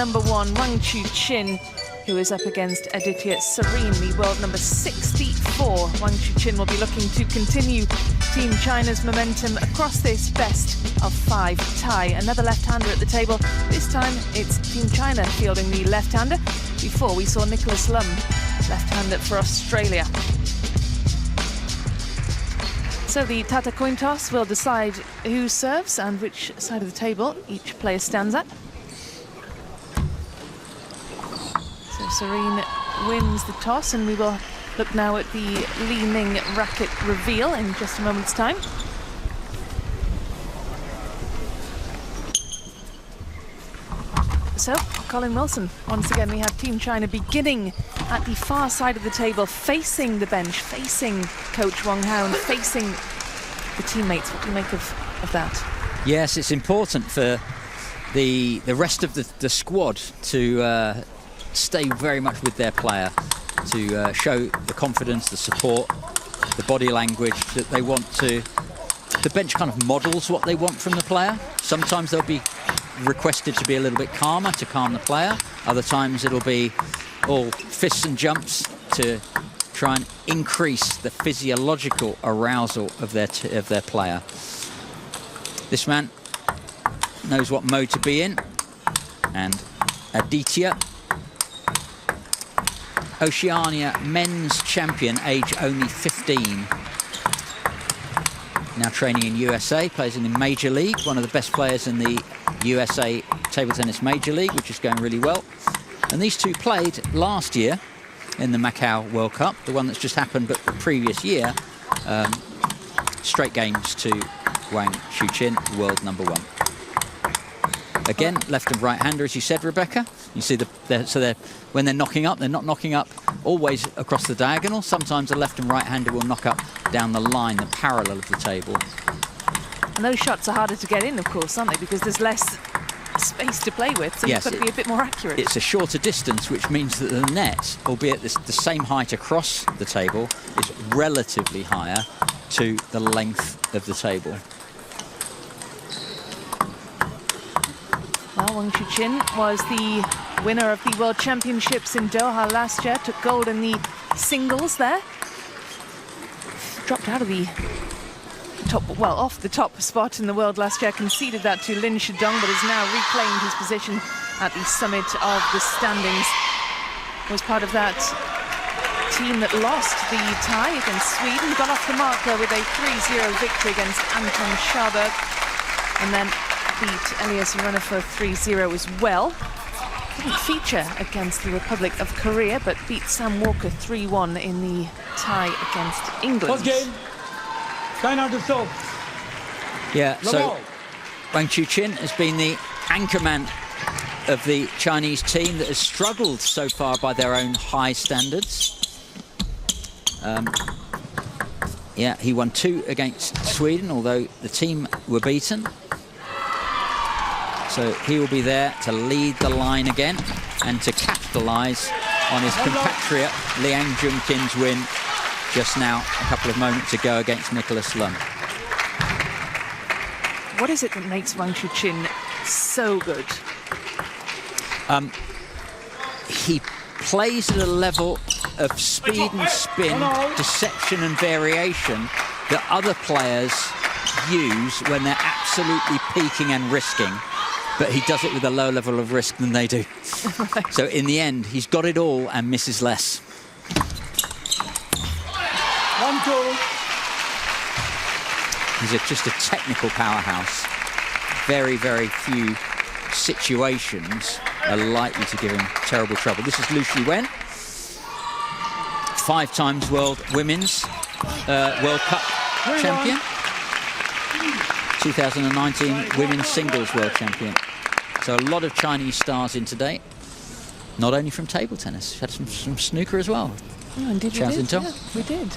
Number 1, Wang Chuqin, who is up against Aditya SAREEN, the world number 64. Wang Chuqin will be looking to continue Team China's momentum across this best of 5 tie. Another left-hander at the table. This time it's Team China fielding the left-hander. Before we saw Nicholas Lum, left-hander for Australia. So the Tata coin toss will decide who serves and which side of the table each player stands at. So SAREEN wins the toss, and we will look now at the Li Ning racket reveal in just a moment's time. So, Colin Wilson, once again we have Team China beginning at the far side of the table, facing the bench, facing Coach Wang Hao, and facing the teammates. What do you make of that? Yes, it's important for the rest of the squad to stay very much with their player, to show the confidence, the support, the body language that they want to. The bench kind of models what they want from the player. Sometimes they'll be requested to be a little bit calmer to calm the player. Other times it'll be all fists and jumps to try and increase the physiological arousal of their player. This man knows what mode to be in, and Aditya, Oceania men's champion, age only 15. Now training in USA, plays in the Major League, one of the best players in the USA Table Tennis Major League, which is going really well. And these two played last year in the Macau World Cup, the one that's just happened, but the previous year, straight games to Wang Chuqin, world number 1. Again, left and right-hander, as you said, Rebecca. You see when they're knocking up, they're not knocking up always across the diagonal. Sometimes a left and right-hander will knock up down the line, the parallel of the table. And those shots are harder to get in, of course, aren't they? Because there's less space to play with, so yes, you've got to be a bit more accurate. It's a shorter distance, which means that the net, albeit the same height across the table, is relatively higher to the length of the table. Well, Wang Chuqin was the winner of the World Championships in Doha last year, took gold in the singles there. Dropped out of the top, well, off the top spot in the world last year, conceded that to Lin Shidong, but has now reclaimed his position at the summit of the standings. Was part of that team that lost the tie against Sweden, got off the mark there with a 3-0 victory against Anton Scharberg, and then beat Elias Runefo 3-0 as well. Didn't feature against the Republic of Korea, but beat Sam Walker 3-1 in the tie against England. First game, China to serve. Yeah, so Wang Chuqin has been the anchorman of the Chinese team that has struggled so far by their own high standards. Yeah, he won 2 against Sweden, although the team were beaten. So he will be there to lead the line again and to capitalise on his compatriot Liang Junkin's win just now, a couple of moments ago, against Nicholas Lum. What is it that makes Wang Chuqin so good? He plays at a level of speed and spin, deception and variation that other players use when they're absolutely peaking and risking. But he does it with a lower level of risk than they do. Right. So in the end, he's got it all and misses less. 1-2. He's just a technical powerhouse. Very, very few situations are likely to give him terrible trouble. This is Lu Shiwen, 5 times World Women's World Cup champion. 2019 Women's Singles World Champion. So a lot of Chinese stars in today, not only from table tennis, had some snooker as well. Oh, indeed we did. Yeah, we did.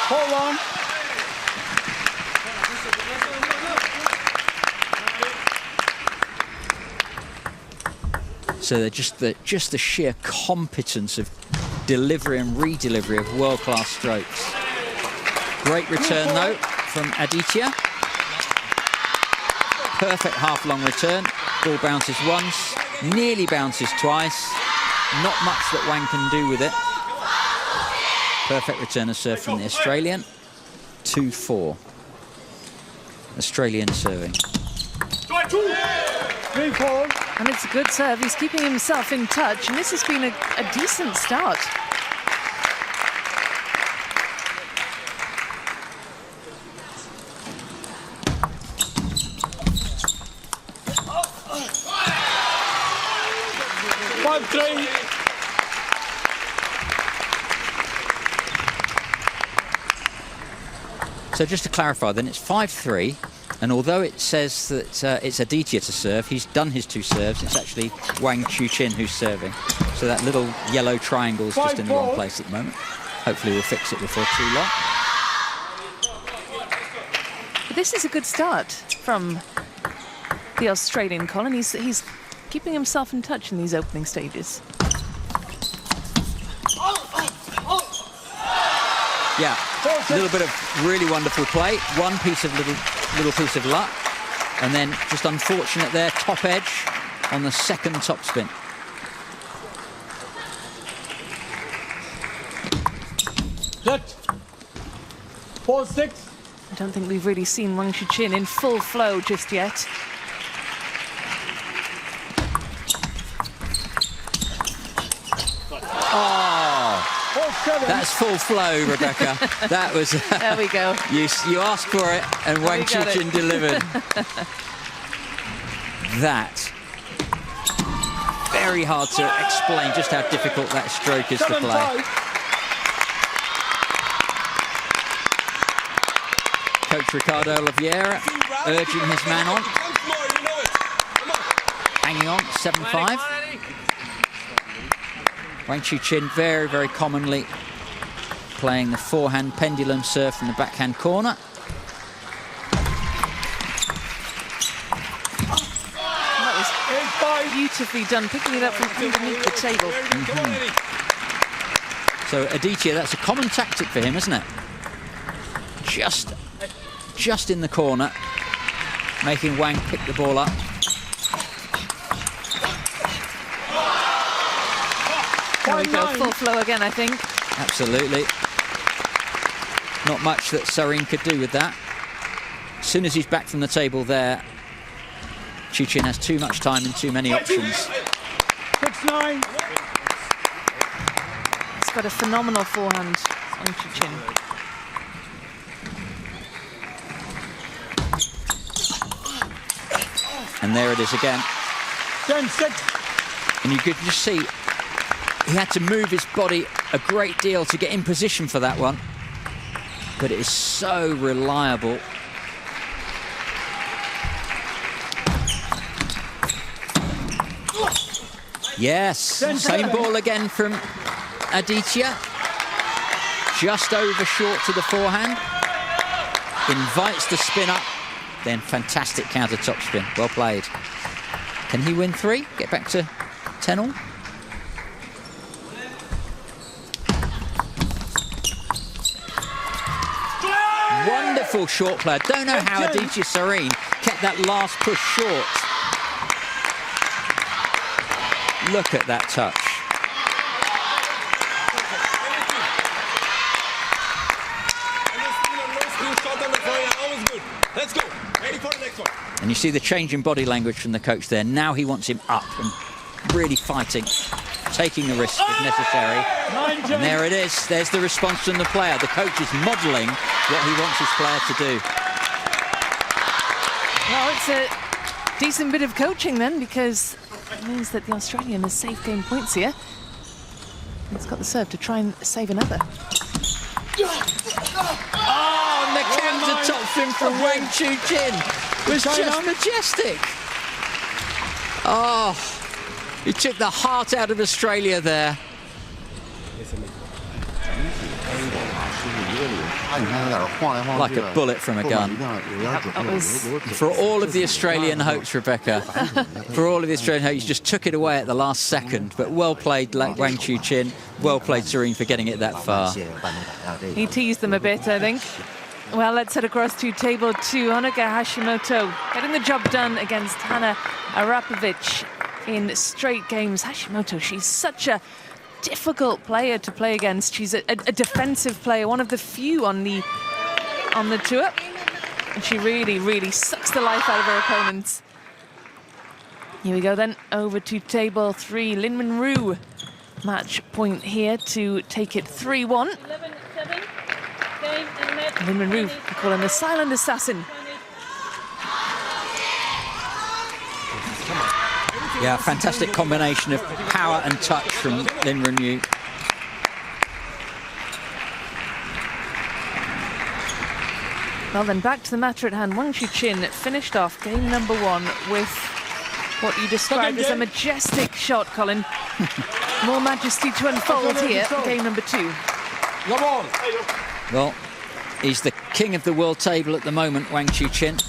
Hold on. So they're just the sheer competence of delivery and re-delivery of world-class strokes. Great return, though, from Aditya. Perfect half-long return. Ball bounces once, nearly bounces twice. Not much that Wang can do with it. Perfect return of serve from the Australian. 2-4. Australian serving. 3-4. And it's a good serve. He's keeping himself in touch, and this has been a decent start. So just to clarify, then it's 5-3, and although it says that it's Aditya to serve, he's done his 2 serves. It's actually Wang Chuqin who's serving. So that little yellow triangle is just in the wrong place at the moment. Hopefully we'll fix it before too long. But this is a good start from the Australian Colin. He's keeping himself in touch in these opening stages. Yeah, a little bit of really wonderful play. One piece of little piece of luck, and then just unfortunate there, top edge on the second topspin. Set. 4-6. I don't think we've really seen Wang Chuqin in full flow just yet. Oh, 4-7. that's full flow, Rebecca. That was... There we go. You asked for it, and Wang Chuqin delivered. That. Very hard to explain just how difficult that stroke is to play. Coach Ricardo Oliveira urging his man on. Hanging on, 7-5. Wang Chuqin very, very commonly playing the forehand pendulum serve from the backhand corner. That was beautifully done, picking it up from underneath the table. So Aditya, that's a common tactic for him, isn't it? Just in the corner, making Wang pick the ball up. There we go, full flow again, I think. Absolutely. Not much that SAREEN could do with that. As soon as he's back from the table there, Chuqin has too much time and too many options. 6-9. He's got a phenomenal forehand on Chuqin. And there it is again. 10-6. And you could just see he had to move his body a great deal to get in position for that one. But it is so reliable. Yes, same ball again from Aditya. Just over short to the forehand. Invites the spin up. Then fantastic counter topspin. Well played. Can he win 3? Get back to 10-all? Wonderful short play. I don't know how Aditya SAREEN kept that last push short. Look at that touch. Let's go. Ready for the next one. And you see the change in body language from the coach there. Now he wants him up and really fighting, taking the risk if necessary. And there it is. There's the response from the player. The coach is modelling what he wants his player to do. Well, it's a decent bit of coaching then, because it means that the Australian has saved game points here. He's got the serve to try and save another. Oh, and the counter topspin from Wang Chuqin was just majestic. Oh, he took the heart out of Australia there. Like a bullet from a gun. For all of the Australian hopes, Rebecca, for all of the Australian hopes, you just took it away at the last second. But well played, Wang Chuqin. Well played, SAREEN, for getting it that far. He teased them a bit, I think. Well, let's head across to table 2. Honoka Hashimoto getting the job done against Hana Arapovic in straight games. Hashimoto, she's such a difficult player to play against. She's a defensive player, one of the few on the tour. And she really, really sucks the life out of her opponents. Here we go then, over to table 3. Lin Minru, match point here to take it 3-1. Lin Minru, we call him the silent assassin. Yeah, fantastic combination of power and touch from Lin Minru. Well then, back to the matter at hand. Wang Chuqin finished off game number 1 with what you described as a majestic shot, Colin. More majesty to unfold here, game number 2. Well, he's the king of the world table at the moment, Wang Chuqin.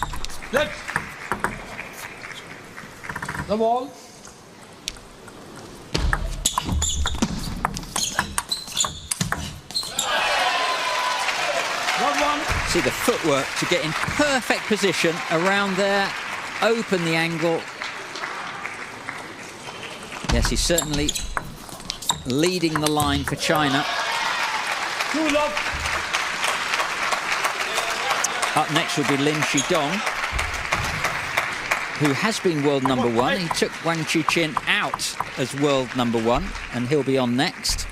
The wall. See the footwork to get in perfect position around there, open the angle. Yes, he's certainly leading the line for China. Up next will be Lin Shidong, who has been world number 1. He took Wang Chuqin out as world number 1, and he'll be on next.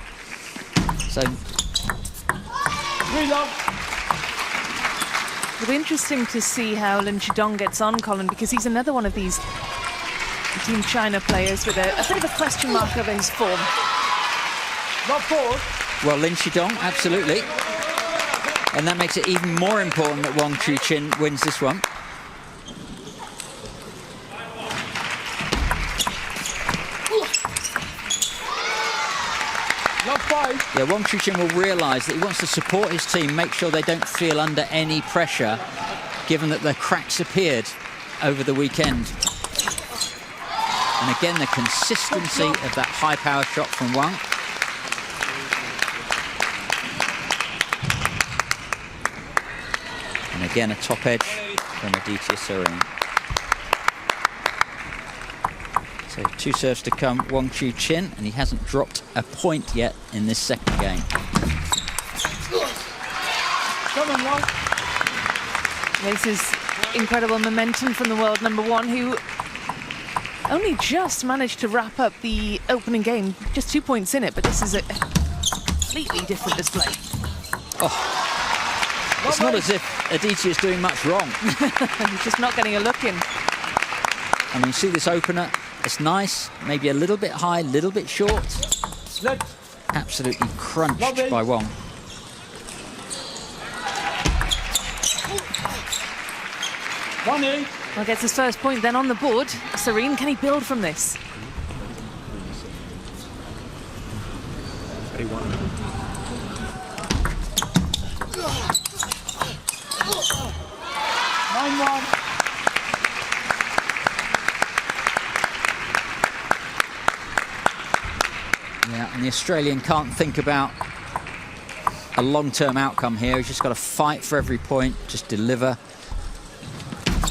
So It'll be interesting to see how Lin Shidong gets on, Colin, because he's another one of these Team China players with a bit of a question mark over his form. well, Lin Shidong, absolutely. And that makes it even more important that Wang Chuqin wins this one. Yeah, Wang Chuqin will realise that he wants to support his team, make sure they don't feel under any pressure, given that the cracks appeared over the weekend. And again, the consistency of that high power shot from Wang. And again, a top edge from Aditya SAREEN. So 2 serves to come, Wang Chuqin, and he hasn't dropped a point yet in this second game. This is incredible momentum from the world number 1, who only just managed to wrap up the opening game, just 2 points in it, but this is a completely different display. Oh, it's not as if Aditya is doing much wrong. He's just not getting a look in. I mean, you see this opener, it's nice, maybe a little bit high, a little bit short. Absolutely crunched by Wang. Well, gets his first point then on the board. SAREEN, can he build from this? Yeah, and the Australian can't think about a long-term outcome here. He's just got to fight for every point, just deliver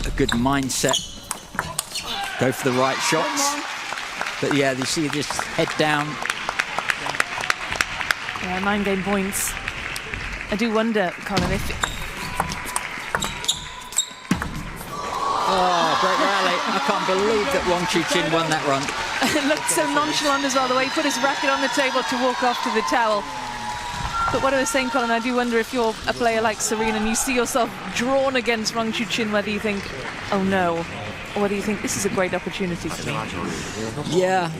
a good mindset, go for the right shots. But yeah, you see just head down. Yeah, 9 game points. I do wonder, Colin, if... Oh, great rally. I can't believe that Wang Chuqin won that run. It looked so nonchalant as well, the way he put his racket on the table to walk off to the towel. But what I was saying, Colin, I do wonder if you're a player like SAREEN and you see yourself drawn against Wang Chuqin, whether you think, oh no, or whether you think this is a great opportunity for me. Yeah.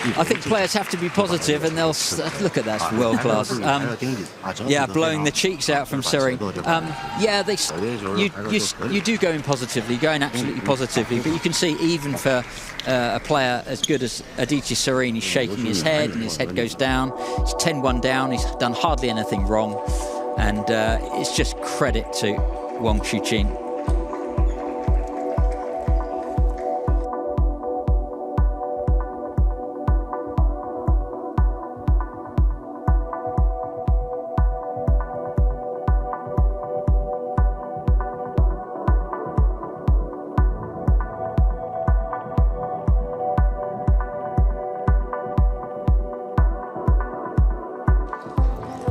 I think players have to be positive, and they'll look at that world class. Yeah, blowing the cheeks out from SAREEN. Yeah, you do go in positively, going absolutely positively, but you can see even for a player as good as Aditya SAREEN, he's shaking his head, and his head goes down. It's 10-1 down. He's done hardly anything wrong, and it's just credit to WANG Chuqin.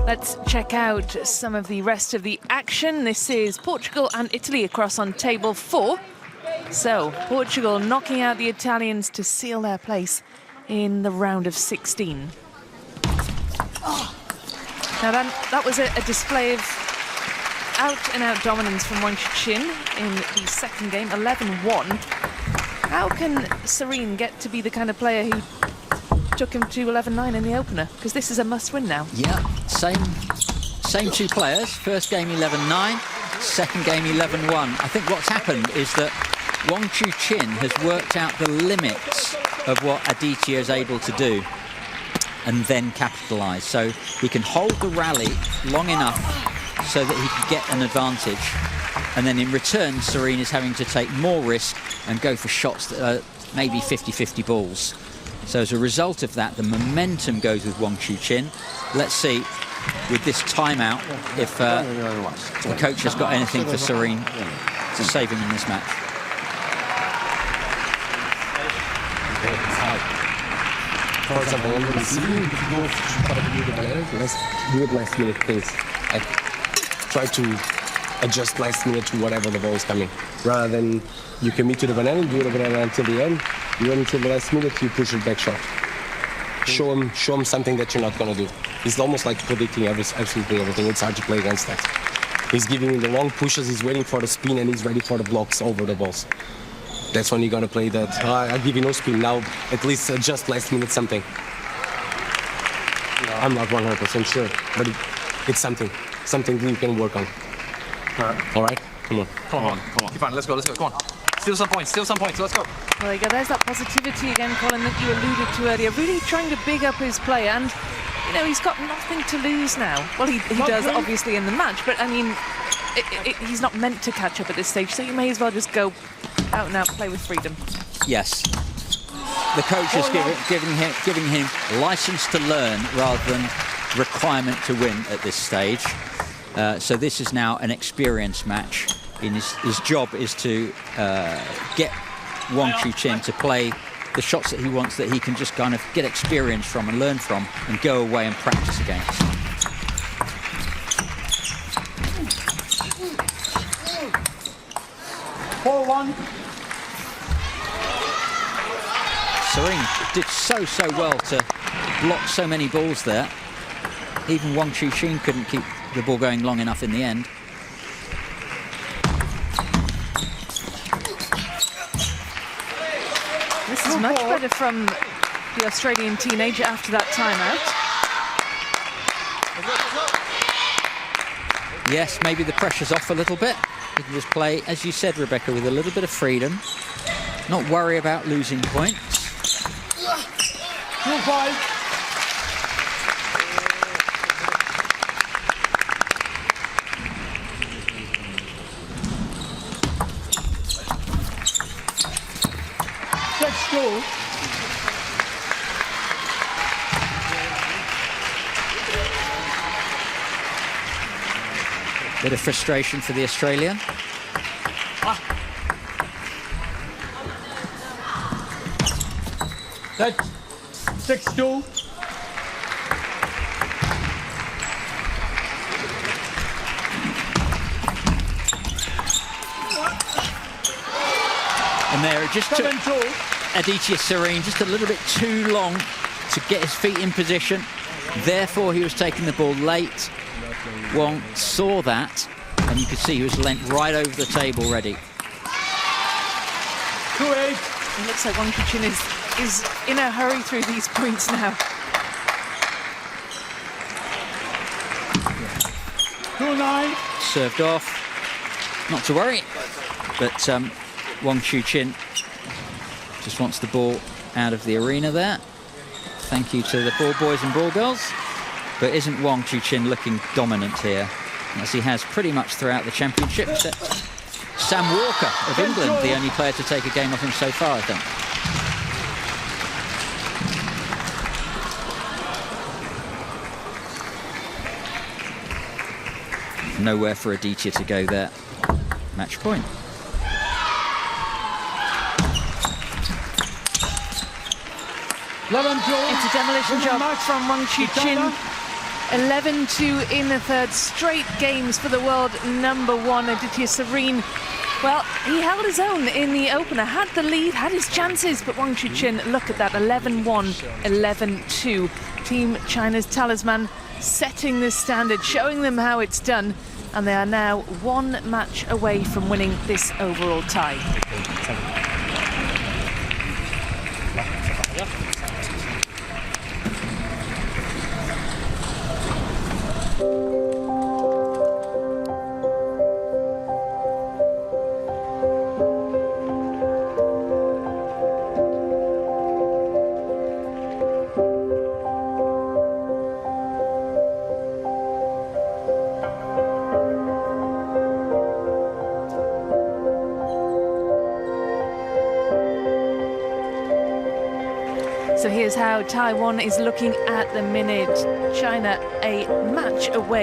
Let's check out some of the rest of the action. This is Portugal and Italy across on table 4. So, Portugal knocking out the Italians to seal their place in the round of 16. Now that was a display of out-and-out dominance from WANG Chuqin in the second game, 11-1. How can SAREEN get to be the kind of player who took him to 11-9 in the opener? Because this is a must-win now. Yeah, same two players. First game 11-9, second game 11-1. I think what's happened is that WANG Chuqin has worked out the limits of what Aditya is able to do and then capitalise. So he can hold the rally long enough so that he can get an advantage. And then in return, SAREEN is having to take more risk and go for shots that are maybe 50-50 balls. So as a result of that, the momentum goes with WANG Chuqin. Let's see, with this timeout, if the coach has got anything for SAREEN to save him in this match. For example, on the scene, let's do it last minute things. Like, try to adjust last minute to whatever the ball is coming. Rather than you commit to the banana, do the banana until the end, you wait until the last minute, you push it back shot. Show him something that you're not going to do. It's almost like predicting absolutely everything. It's hard to play against that. He's giving you the long pushes, he's waiting for the spin, and he's ready for the blocks over the balls. That's when you're going to play that, I'll give you no spin, now at least adjust last minute something. I'm not 100% sure, but it's something you can work on. All right? Come on. Come on. Keep on. Let's go. Come on. Steal some points. Let's go. Well, there you go. There's that positivity again, Colin, that you alluded to earlier. Really trying to big up his play, and, you know, he's got nothing to lose now. Well, he does, obviously, in the match, but, I mean, he's not meant to catch up at this stage, so you may as well just go out and out, play with freedom. Yes. The coach is giving him license to learn rather than requirement to win at this stage. So this is now an experience match. His job is to get WANG Chuqin to play the shots that he wants, that he can just kind of get experience from and learn from and go away and practice against. SAREEN did so well to block so many balls there. Even WANG Chuqin couldn't keep the ball going long enough in the end. This is much better from the Australian teenager after that timeout. Yes, maybe the pressure's off a little bit. He can just play, as you said, Rebecca, with a little bit of freedom. Not worry about losing points. 2-5. Let's go. Bit of frustration for the Australian. That's 6-2. And there, it just took Aditya SAREEN just a little bit too long to get his feet in position. Therefore, he was taking the ball late. WANG saw that, and you could see he was leant right over the table ready. 2-8. It looks like WANG Chuqin is is in a hurry through these points now. Served off. Not to worry. But Wang Chuqin just wants the ball out of the arena there. Thank you to the ball boys and ball girls. But isn't Wang Chuqin looking dominant here, as he has pretty much throughout the championship? Sam Walker of England, the only player to take a game off him so far, I think. Nowhere for Aditya to go there. Match point. It's a demolition job from Wang Chuqin. 11-2 in the third. Straight games for the world #1, Aditya SAREEN. Well, he held his own in the opener, had the lead, had his chances, but Wang Chuqin, look at that, 11-1, 11-2. Team China's talisman setting the standard, showing them how it's done, and they are now one match away from winning this overall tie. So here's how Taiwan is looking at the minute. China a match away.